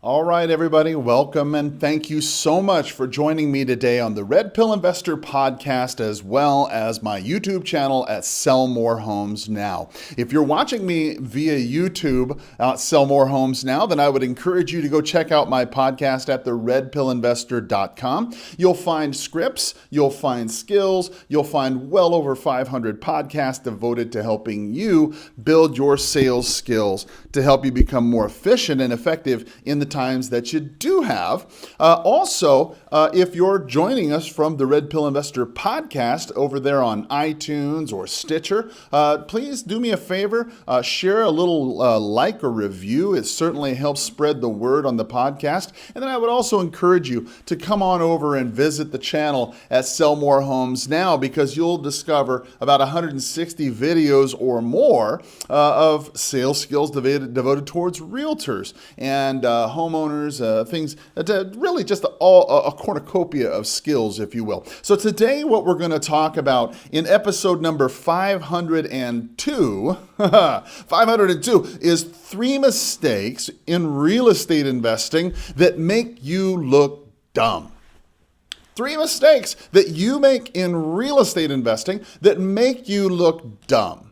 All right, everybody, welcome and thank you so much for joining me today on the Red Pill Investor podcast, as well as my YouTube channel at Sell More Homes Now. If you're watching me via YouTube at Sell More Homes Now, then I would encourage you to go check out my podcast at theredpillinvestor.com. You'll find scripts, you'll find skills, you'll find well over 500 podcasts devoted to helping you build your sales skills to help you become more efficient and effective in the times that you do have. If you're joining us from the Red Pill Investor podcast over there on iTunes or Stitcher, please do me a favor, share a little like or review. It certainly helps spread the word on the podcast. And then I would also encourage you to come on over and visit the channel at Sell More Homes Now, because you'll discover about 160 videos or more of sales skills devoted towards realtors and homeowners, things, really just a cornucopia of skills, if you will. So today what we're going to talk about in episode number 502, 502 is 3 mistakes in real estate investing that make you look dumb. 3 mistakes that you make in real estate investing that make you look dumb,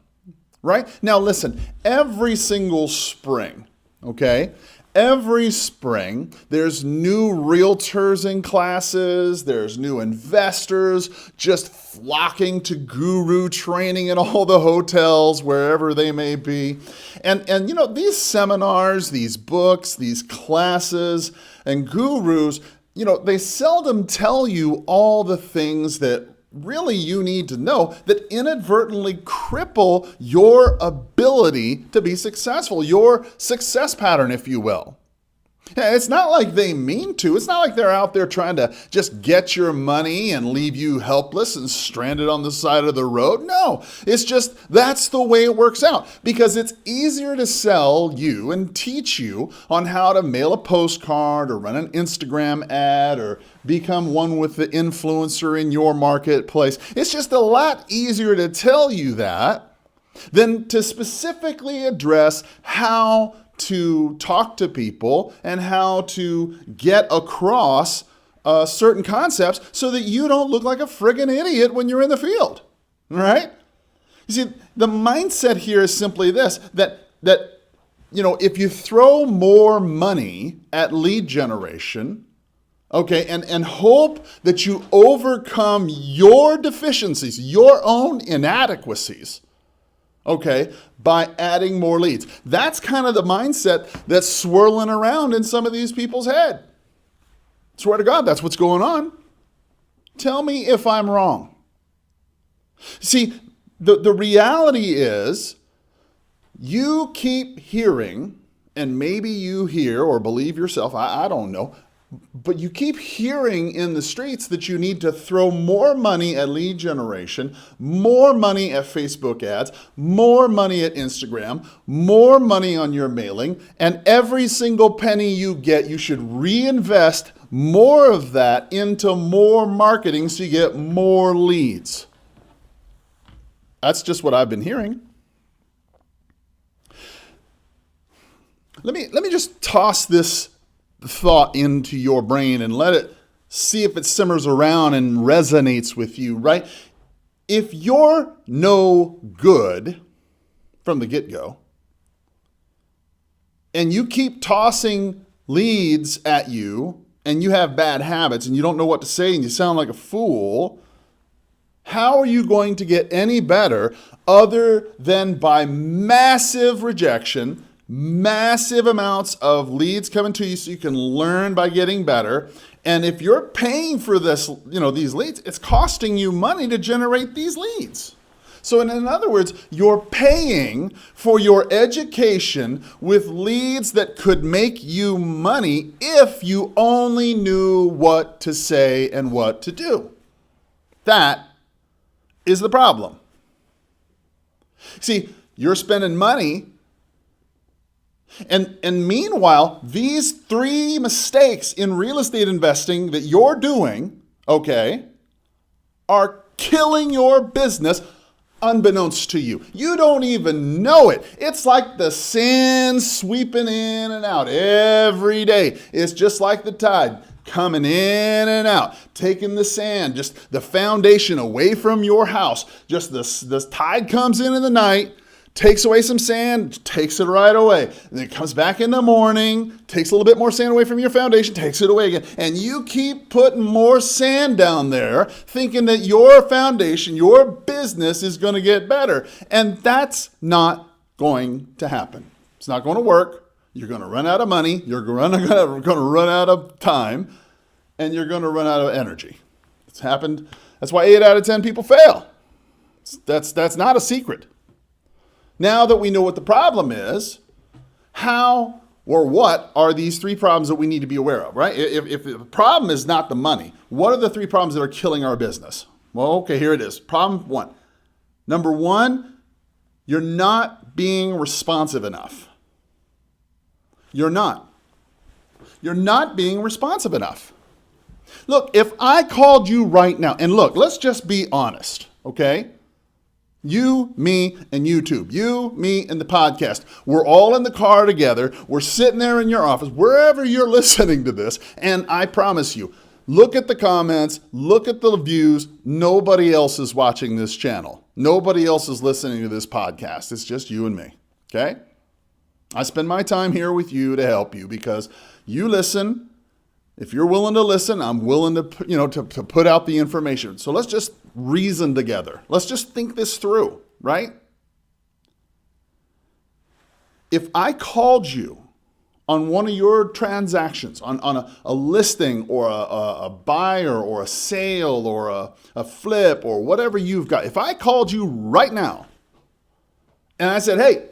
right? Now listen, every single spring, okay? Every spring, there's new realtors in classes, there's new investors just flocking to guru training in all the hotels, wherever they may be. And these seminars, these books, these classes, and gurus, they seldom tell you all the things that really you need to know that inadvertently cripple your ability to be successful, your success pattern, if you will. It's not like they mean to. It's not like they're out there trying to just get your money and leave you helpless and stranded on the side of the road. No, it's just that's the way it works out, because it's easier to sell you and teach you on how to mail a postcard or run an Instagram ad or become one with the influencer in your marketplace. It's just a lot easier to tell you that than to specifically address how to talk to people and how to get across certain concepts so that you don't look like a friggin' idiot when you're in the field, right? You see, the mindset here is simply this, that if you throw more money at lead generation, okay, and hope that you overcome your deficiencies, your own inadequacies, okay, by adding more leads. That's kind of the mindset that's swirling around in some of these people's head. Swear to God, that's what's going on. Tell me if I'm wrong. See, the reality is you keep hearing, and maybe you hear or believe yourself, I don't know, but you keep hearing in the streets that you need to throw more money at lead generation, more money at Facebook ads, more money at Instagram, more money on your mailing, and every single penny you get, you should reinvest more of that into more marketing so you get more leads. That's just what I've been hearing. Let me just toss this thought into your brain and let it see if it simmers around and resonates with you, right? If you're no good from the get-go and you keep tossing leads at you and you have bad habits and you don't know what to say and you sound like a fool, how are you going to get any better other than by massive rejection, massive amounts of leads coming to you so you can learn by getting better? And if you're paying for this, these leads, it's costing you money to generate these leads. So in other words, you're paying for your education with leads that could make you money if you only knew what to say and what to do. That is the problem. See, you're spending money. And meanwhile, these 3 mistakes in real estate investing that you're doing, okay, are killing your business unbeknownst to you. You don't even know it. It's like the sand sweeping in and out every day. It's just like the tide coming in and out, taking the sand, just the foundation away from your house. Just this tide comes in the night, takes away some sand, takes it right away. And then it comes back in the morning, takes a little bit more sand away from your foundation, takes it away again. And you keep putting more sand down there, thinking that your foundation, your business is going to get better. And that's not going to happen. It's not going to work. You're going to run out of money. You're going to run out of time. And you're going to run out of energy. It's happened. That's why 8 out of 10 people fail. That's not a secret. Now that we know what the problem is, how or what are these 3 problems that we need to be aware of, right? If the problem is not the money, what are the 3 problems that are killing our business? Well, okay, here it is. Problem 1. Number 1, you're not being responsive enough. You're not. You're not being responsive enough. Look, if I called you right now, and look, let's just be honest, okay? You, me, and YouTube. You, me, and the podcast. We're all in the car together. We're sitting there in your office, wherever you're listening to this, and I promise you, look at the comments, look at the views. Nobody else is watching this channel. Nobody else is listening to this podcast. It's just you and me, okay? I spend my time here with you to help you because you listen. If you're willing to listen, I'm willing to put out the information. So let's just reason together. Let's just think this through, right? If I called you on one of your transactions, on a listing or a buyer or a sale or a flip or whatever you've got, if I called you right now and I said, hey,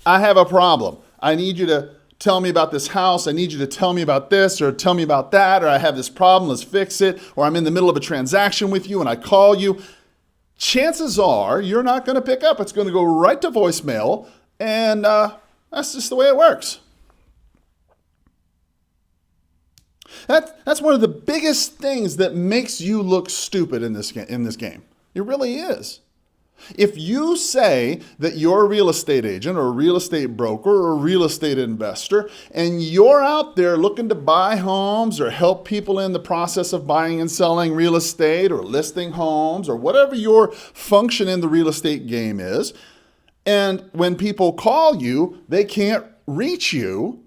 I have a problem. I need you to tell me about this house. I need you to tell me about this or tell me about that, or I have this problem. Let's fix it. Or I'm in the middle of a transaction with you and I call you. Chances are you're not going to pick up. It's going to go right to voicemail. And that's just the way it works. That's one of the biggest things that makes you look stupid in this game. It really is. If you say that you're a real estate agent or a real estate broker or a real estate investor and you're out there looking to buy homes or help people in the process of buying and selling real estate or listing homes or whatever your function in the real estate game is, and when people call you, they can't reach you,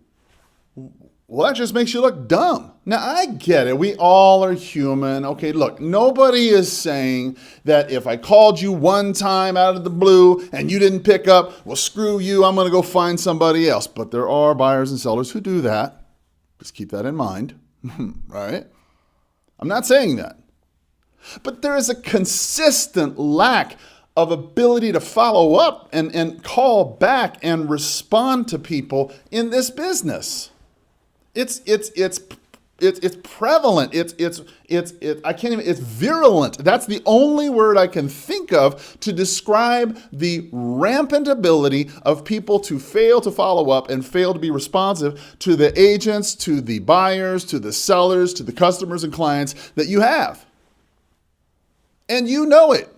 well, that just makes you look dumb. Now, I get it. We all are human. Okay, look, nobody is saying that if I called you one time out of the blue and you didn't pick up, well, screw you, I'm going to go find somebody else. But there are buyers and sellers who do that. Just keep that in mind, right? I'm not saying that. But there is a consistent lack of ability to follow up and call back and respond to people in this business. It's prevalent. It's virulent. That's the only word I can think of to describe the rampant ability of people to fail to follow up and fail to be responsive to the agents, to the buyers, to the sellers, to the customers and clients that you have. And you know it.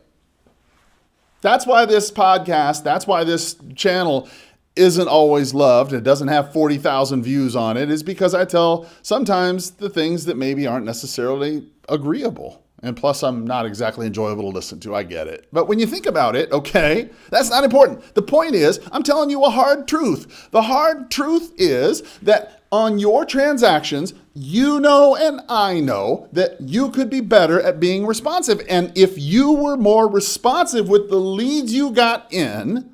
That's why this podcast, that's why this channel isn't always loved, it doesn't have 40,000 views on it, is because I tell sometimes the things that maybe aren't necessarily agreeable. And plus, I'm not exactly enjoyable to listen to. I get it. But when you think about it, okay, that's not important. The point is, I'm telling you a hard truth. The hard truth is that on your transactions, you know and I know that you could be better at being responsive. And if you were more responsive with the leads you got in,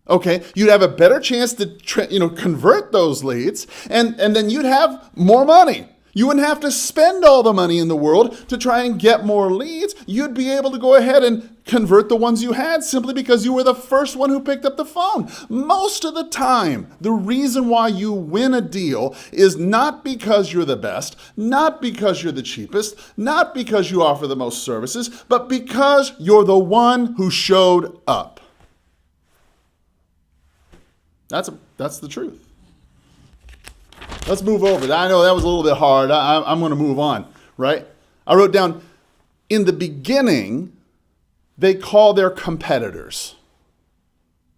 okay, you'd have a better chance to convert those leads, and then you'd have more money. You wouldn't have to spend all the money in the world to try and get more leads. You'd be able to go ahead and convert the ones you had simply because you were the first one who picked up the phone. Most of the time, the reason why you win a deal is not because you're the best, not because you're the cheapest, not because you offer the most services, but because you're the one who showed up. That's the truth. Let's move over. I know that was a little bit hard. I'm going to move on, right? I wrote down, in the beginning, they call their competitors.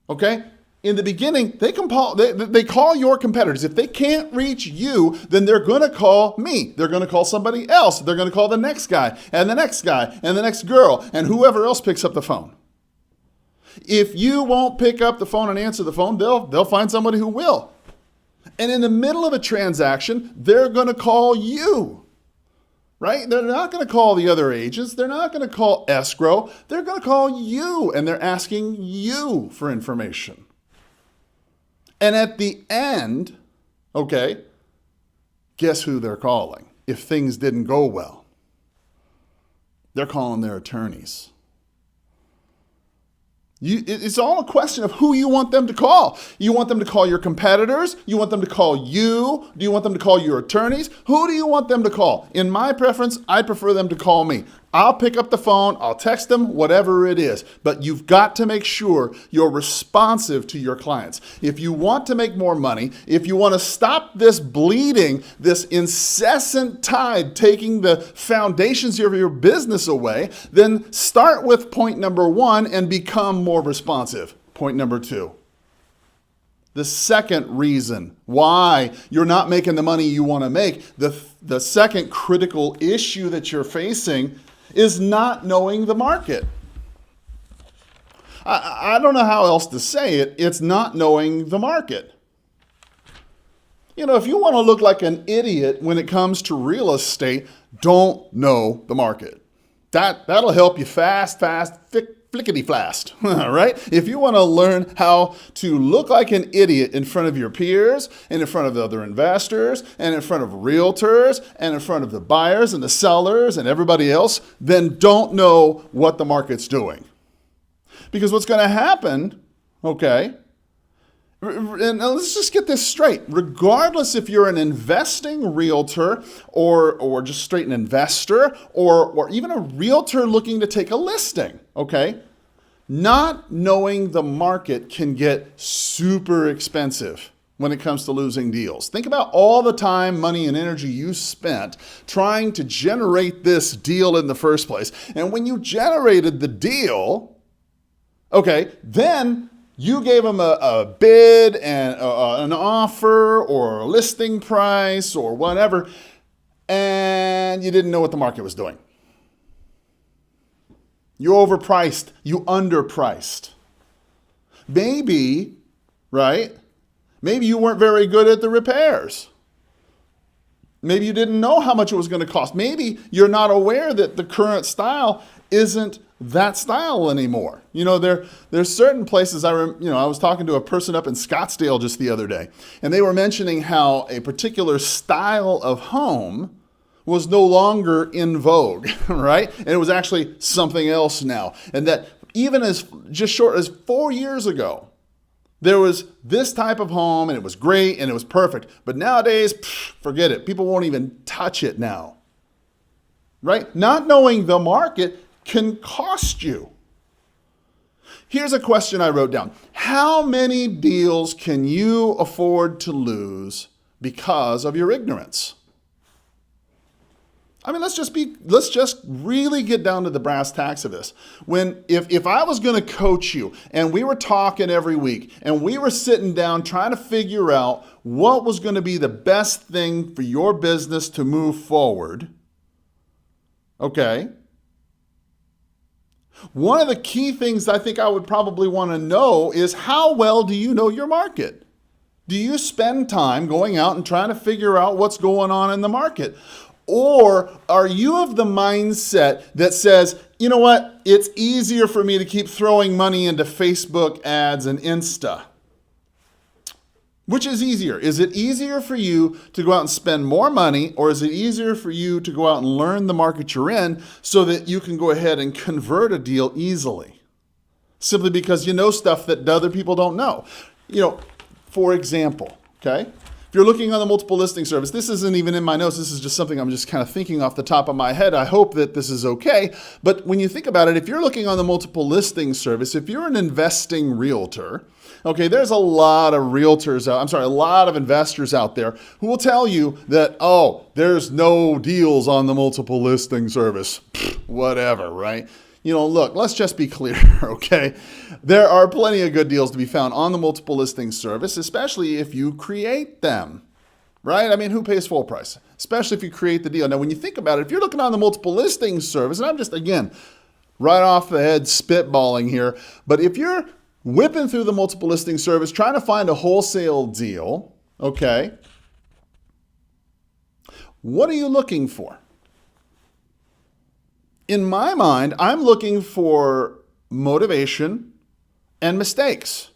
Okay? In the beginning, they call your competitors. If they can't reach you, then they're going to call me. They're going to call somebody else. They're going to call the next guy and the next guy and the next girl and whoever else picks up the phone. If you won't pick up the phone and answer the phone, they'll find somebody who will. And in the middle of a transaction, they're going to call you. Right? They're not going to call the other agents. They're not going to call escrow. They're going to call you, and they're asking you for information. And at the end, okay, guess who they're calling if things didn't go well? They're calling their attorneys. It's all a question of who you want them to call. You want them to call your competitors? You want them to call you? Do you want them to call your attorneys? Who do you want them to call? In my preference, I prefer them to call me. I'll pick up the phone, I'll text them, whatever it is. But you've got to make sure you're responsive to your clients. If you want to make more money, if you want to stop this bleeding, this incessant tide taking the foundations of your business away, then start with point number 1 and become more responsive. Point number 2. The second reason why you're not making the money you want to make, the second critical issue that you're facing is not knowing the market. I don't know how else to say it. It's not knowing the market. You know, if you want to look like an idiot when it comes to real estate, don't know the market. That'll help you fast, flickety fast, right? If you want to learn how to look like an idiot in front of your peers and in front of the other investors and in front of realtors and in front of the buyers and the sellers and everybody else, then don't know what the market's doing. Because what's going to happen, okay, and let's just get this straight. Regardless if you're an investing realtor or just straight an investor or even a realtor looking to take a listing, okay? Not knowing the market can get super expensive when it comes to losing deals. Think about all the time, money, and energy you spent trying to generate this deal in the first place. And when you generated the deal, okay, then you gave them a bid and an offer or a listing price or whatever, and you didn't know what the market was doing. You overpriced, you underpriced. Maybe, right? Maybe you weren't very good at the repairs. Maybe you didn't know how much it was going to cost. Maybe you're not aware that the current style isn't that style anymore. You know, there's certain places I was talking to a person up in Scottsdale just the other day, and they were mentioning how a particular style of home was no longer in vogue, right? And it was actually something else now. And that even as just short as 4 years ago, there was this type of home and it was great and it was perfect. But nowadays, forget it. People won't even touch it now, right? Not knowing the market can cost you. Here's a question I wrote down. How many deals can you afford to lose because of your ignorance? I mean, let's just really get down to the brass tacks of this. If I was going to coach you and we were talking every week and we were sitting down trying to figure out what was going to be the best thing for your business to move forward, okay, one of the key things I think I would probably want to know is how well do you know your market? Do you spend time going out and trying to figure out what's going on in the market? Or are you of the mindset that says, you know what, it's easier for me to keep throwing money into Facebook ads and Insta? Which is easier? Is it easier for you to go out and spend more money, or is it easier for you to go out and learn the market you're in so that you can go ahead and convert a deal easily? Simply because you know stuff that other people don't know. You know, for example, okay? If you're looking on the multiple listing service, this isn't even in my notes. This is just something I'm just kind of thinking off the top of my head. I hope that this is okay. But when you think about it, if you're looking on the multiple listing service, if you're an investing realtor, okay, there's a lot of a lot of investors out there who will tell you that, oh, there's no deals on the multiple listing service. Pfft, whatever, right? look, let's just be clear, okay? There are plenty of good deals to be found on the multiple listing service, especially if you create them, right? I mean, who pays full price? Especially if you create the deal. Now, when you think about it, if you're looking on the multiple listing service, and I'm just, again, right off the head spitballing here, but if you're whipping through the multiple listing service, trying to find a wholesale deal, okay, what are you looking for? In my mind, I'm looking for motivation and mistakes.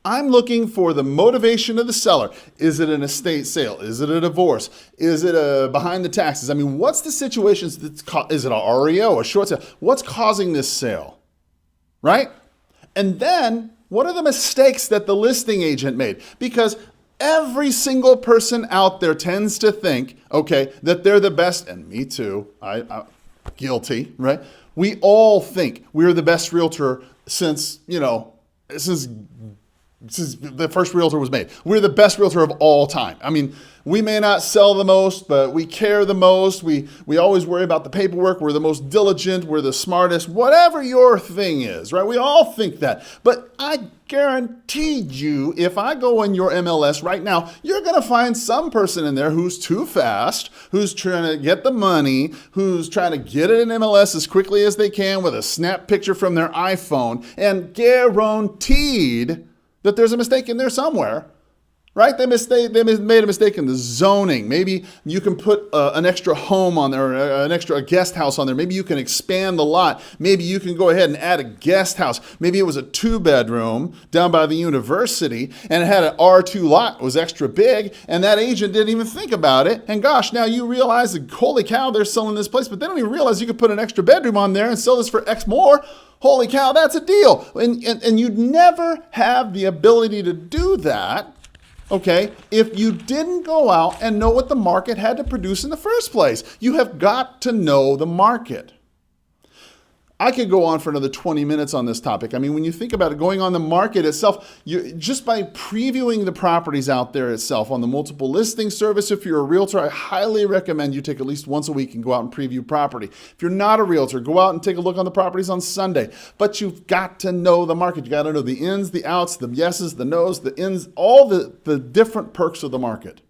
I'm looking for the motivation of the seller. Is it an estate sale? Is it a divorce? Is it a behind the taxes? I mean, what's the situation? Is it a REO, a short sale? What's causing this sale, right? And then what are the mistakes that the listing agent made? Because every single person out there tends to think, okay, that they're the best, and me too, I'm guilty, right? We all think we're the best realtor since the first realtor was made. We're the best realtor of all time. I mean, we may not sell the most, but we care the most. We always worry about the paperwork. We're the most diligent. We're the smartest, whatever your thing is, right? We all think that. But I guarantee you, if I go in your MLS right now, you're going to find some person in there who's too fast, who's trying to get the money, who's trying to get it in MLS as quickly as they can with a snap picture from their iPhone, and guaranteed that there's a mistake in there somewhere, right? They made a mistake in the zoning. Maybe you can put an extra home on there, or an extra guest house on there. Maybe you can expand the lot. Maybe you can go ahead and add a guest house. Maybe it was a 2-bedroom down by the university, and it had an R2 lot. It was extra big, and that agent didn't even think about it. And gosh, now you realize that, holy cow, they're selling this place, but they don't even realize you could put an extra bedroom on there and sell this for X more. Holy cow, that's a deal. And you'd never have the ability to do that, okay, if you didn't go out and know what the market had to produce in the first place. You have got to know the market. I could go on for another 20 minutes on this topic. I mean, when you think about it, going on the market itself, just by previewing the properties out there itself on the multiple listing service, if you're a realtor, I highly recommend you take at least once a week and go out and preview property. If you're not a realtor, go out and take a look on the properties on Sunday. But you've got to know the market. You got to know the ins, the outs, the yeses, the nos, the ins, all the different perks of the market.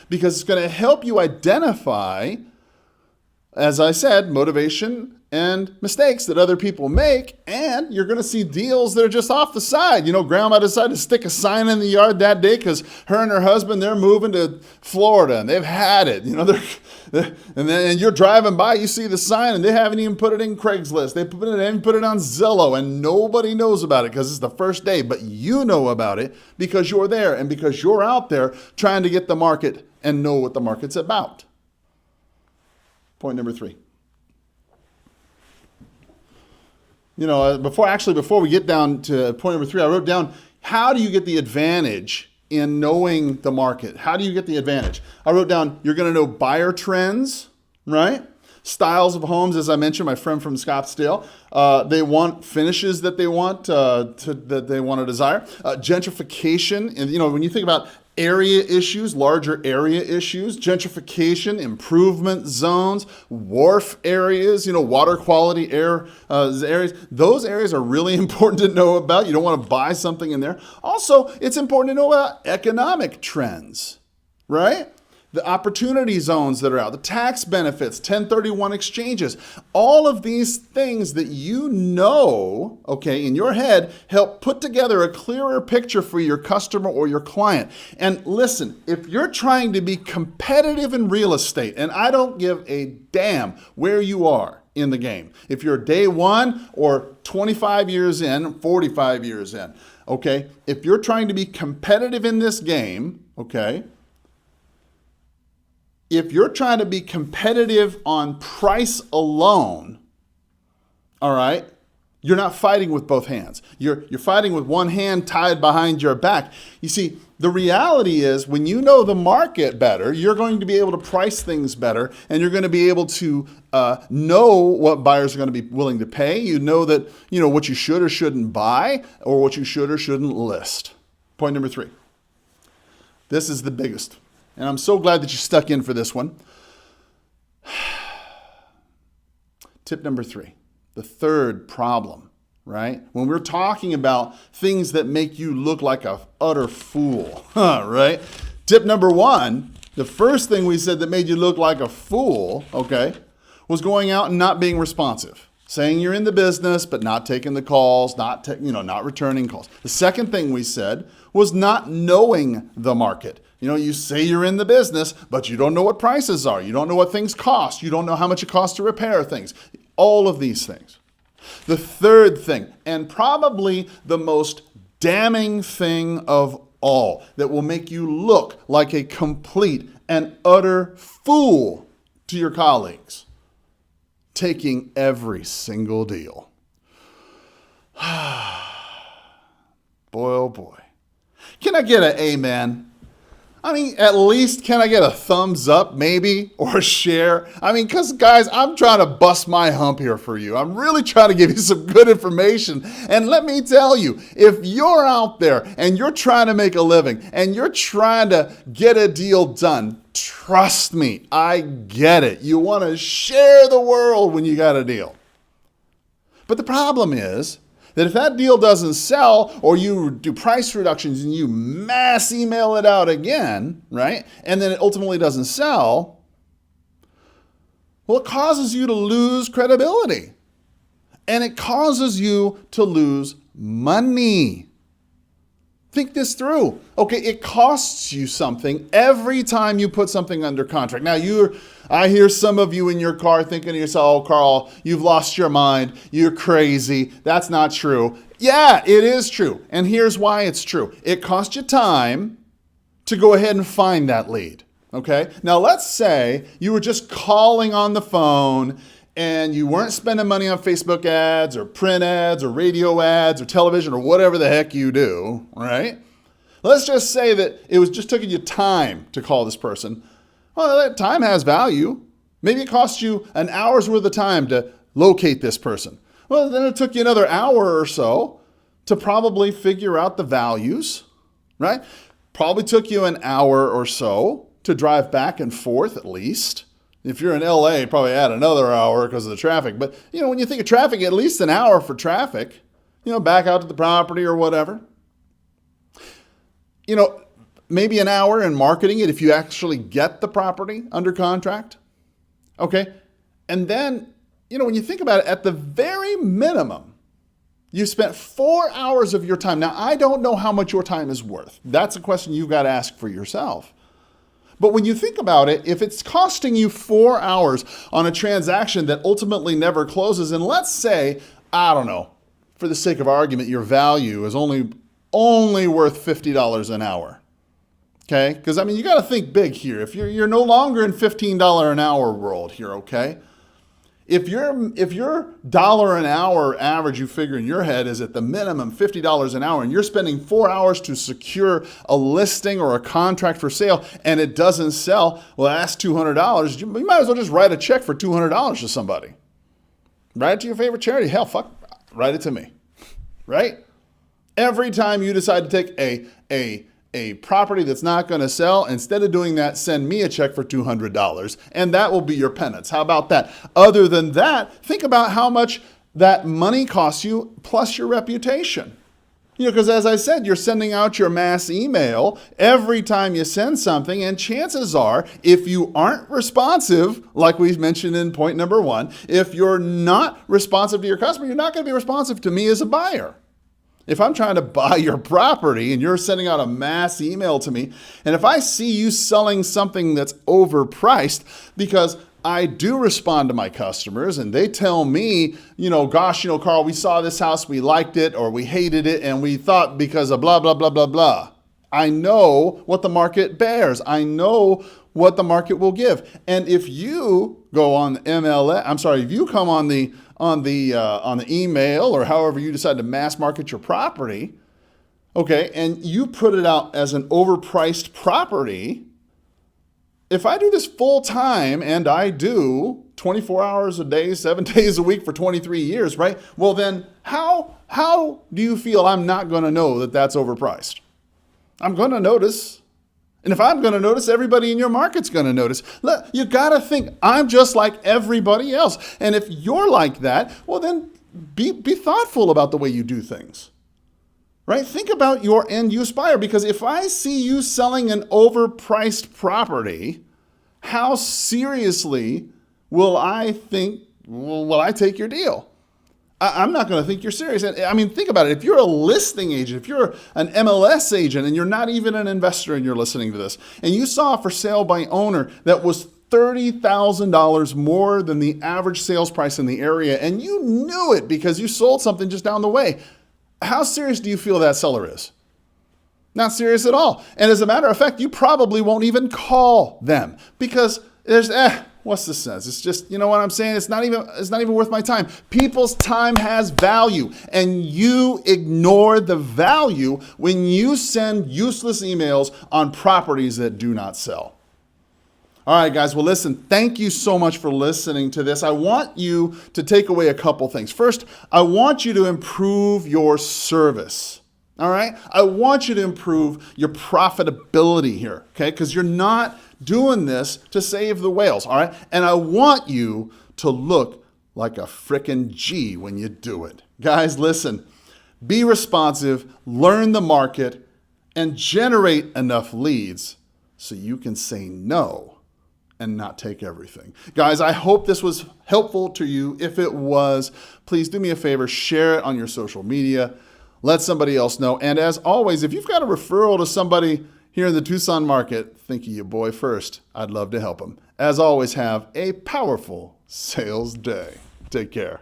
Because it's going to help you identify, as I said, motivation and mistakes that other people make, and you're going to see deals that are just off the side. Grandma decided to stick a sign in the yard that day because her and her husband, they're moving to Florida, and they've had it. And you're driving by, you see the sign, and they haven't even put it in Craigslist. They haven't put it on Zillow, and nobody knows about it because it's the first day, but you know about it because you're there and because you're out there trying to get the market and know what the market's about. Point number 3. Before we get down to point number 3, I wrote down, how do you get the advantage in knowing the market? How do you get the advantage? I wrote down, you're going to know buyer trends, right? Styles of homes, as I mentioned, my friend from Scottsdale, they want finishes that they want to desire. Gentrification, and when you think about area issues, larger area issues, gentrification, improvement zones, wharf areas, water quality areas. Those areas are really important to know about. You don't want to buy something in there. Also, it's important to know about economic trends, right? The opportunity zones that are out, the tax benefits, 1031 exchanges, all of these things that in your head help put together a clearer picture for your customer or your client. And listen, if you're trying to be competitive in real estate, and I don't give a damn where you are in the game, if you're day one or 25 years in, 45 years in, okay, if you're trying to be competitive in this game, okay, if you're trying to be competitive on price alone, all right, you're not fighting with both hands. You're fighting with one hand tied behind your back. You see, the reality is when you know the market better, you're going to be able to price things better, and you're going to be able to know what buyers are going to be willing to pay. You know that, what you should or shouldn't buy, or what you should or shouldn't list. Point number 3. This is the biggest. And I'm so glad that you stuck in for this one. Tip number 3, the third problem, right? When we're talking about things that make you look like a utter fool, right? Tip number one, the first thing we said that made you look like a fool, okay, was going out and not being responsive. Saying you're in the business, but not taking the calls, not returning calls. The second thing we said was not knowing the market. You say you're in the business, but you don't know what prices are. You don't know what things cost. You don't know how much it costs to repair things. All of these things. The third thing, and probably the most damning thing of all, that will make you look like a complete and utter fool to your colleagues, taking every single deal. Boy, oh boy. Can I get an amen? I mean, at least can I get a thumbs up maybe, or a share? I mean, because guys, I'm trying to bust my hump here for you. I'm really trying to give you some good information. And let me tell you, if you're out there and you're trying to make a living and you're trying to get a deal done, trust me, I get it. You want to share the world when you got a deal. But the problem is that if that deal doesn't sell, or you do price reductions and you mass email it out again, right? And then it ultimately doesn't sell, well, it causes you to lose credibility. And it causes you to lose money. Think this through. Okay, it costs you something every time you put something under contract. Now, I hear some of you in your car thinking to yourself, oh, Karl, you've lost your mind. You're crazy. That's not true. Yeah, it is true. And here's why it's true. It costs you time to go ahead and find that lead. Okay? Now, let's say you were just calling on the phone and you weren't spending money on Facebook ads or print ads or radio ads or television or whatever the heck you do, right? Let's just say that it was just taking you time to call this person. Well, that time has value. Maybe it cost you an hour's worth of time to locate this person. Well, then it took you another hour or so to probably figure out the values, right? Probably took you an hour or so to drive back and forth at least. If you're in LA, probably add another hour because of the traffic. But, when you think of traffic, at least an hour for traffic, back out to the property or whatever. Maybe an hour in marketing it if you actually get the property under contract. Okay. And then, when you think about it, at the very minimum, you spent 4 hours of your time. Now, I don't know how much your time is worth. That's a question you've got to ask for yourself. But when you think about it, if it's costing you 4 hours on a transaction that ultimately never closes, and let's say, I don't know, for the sake of argument, your value is only worth $50 an hour. Okay? Because, you got to think big here. If you're no longer in $15 an hour world here, okay? If your dollar an hour average you figure in your head is at the minimum $50 an hour and you're spending 4 hours to secure a listing or a contract for sale and it doesn't sell, well, that's $200. You might as well just write a check for $200 to somebody. Write it to your favorite charity. Hell, fuck, write it to me, right? Every time you decide to take a property that's not going to sell, instead of doing that, send me a check for $200, and that will be your penance. How about that? Other than that, think about how much that money costs you plus your reputation. Because as I said, you're sending out your mass email every time you send something, and chances are, if you aren't responsive, like we mentioned in point number 1, if you're not responsive to your customer, you're not going to be responsive to me as a buyer. If I'm trying to buy your property and you're sending out a mass email to me, and if I see you selling something that's overpriced, because I do respond to my customers and they tell me, gosh, Karl, we saw this house, we liked it or we hated it and we thought because of blah, blah, blah, blah, blah. I know what the market bears. I know what the market will give. And if you go on if you come on the email or however you decide to mass market your property, okay, and you put it out as an overpriced property, if I do this full time, and I do 24 hours a day, 7 days a week for 23 years, right? Well, then how do you feel I'm not going to know that that's overpriced? I'm going to notice. And if I'm going to notice, everybody in your market's going to notice. Look, you got to think, I'm just like everybody else. And if you're like that, well, then be thoughtful about the way you do things. Right? Think about your end use buyer, because if I see you selling an overpriced property, how seriously will I take your deal? I'm not going to think you're serious. I mean, think about it. If you're a listing agent, if you're an MLS agent and you're not even an investor and you're listening to this, and you saw a for sale by owner that was $30,000 more than the average sales price in the area, and you knew it because you sold something just down the way, how serious do you feel that seller is? Not serious at all. And as a matter of fact, you probably won't even call them because there's, what's the sense? It's just, you know what I'm saying? It's not even worth my time. People's time has value, and you ignore the value when you send useless emails on properties that do not sell. All right, guys. Well, listen, thank you so much for listening to this. I want you to take away a couple things. First, I want you to improve your service. All right? I want you to improve your profitability here, okay? Because you're not doing this to save the whales, all right? And I want you to look like a frickin' G when you do it. Guys, listen, be responsive, learn the market, and generate enough leads so you can say no and not take everything. Guys, I hope this was helpful to you. If it was, please do me a favor, share it on your social media. Let somebody else know. And as always, if you've got a referral to somebody here in the Tucson market, think of your boy first. I'd love to help them. As always, have a powerful sales day. Take care.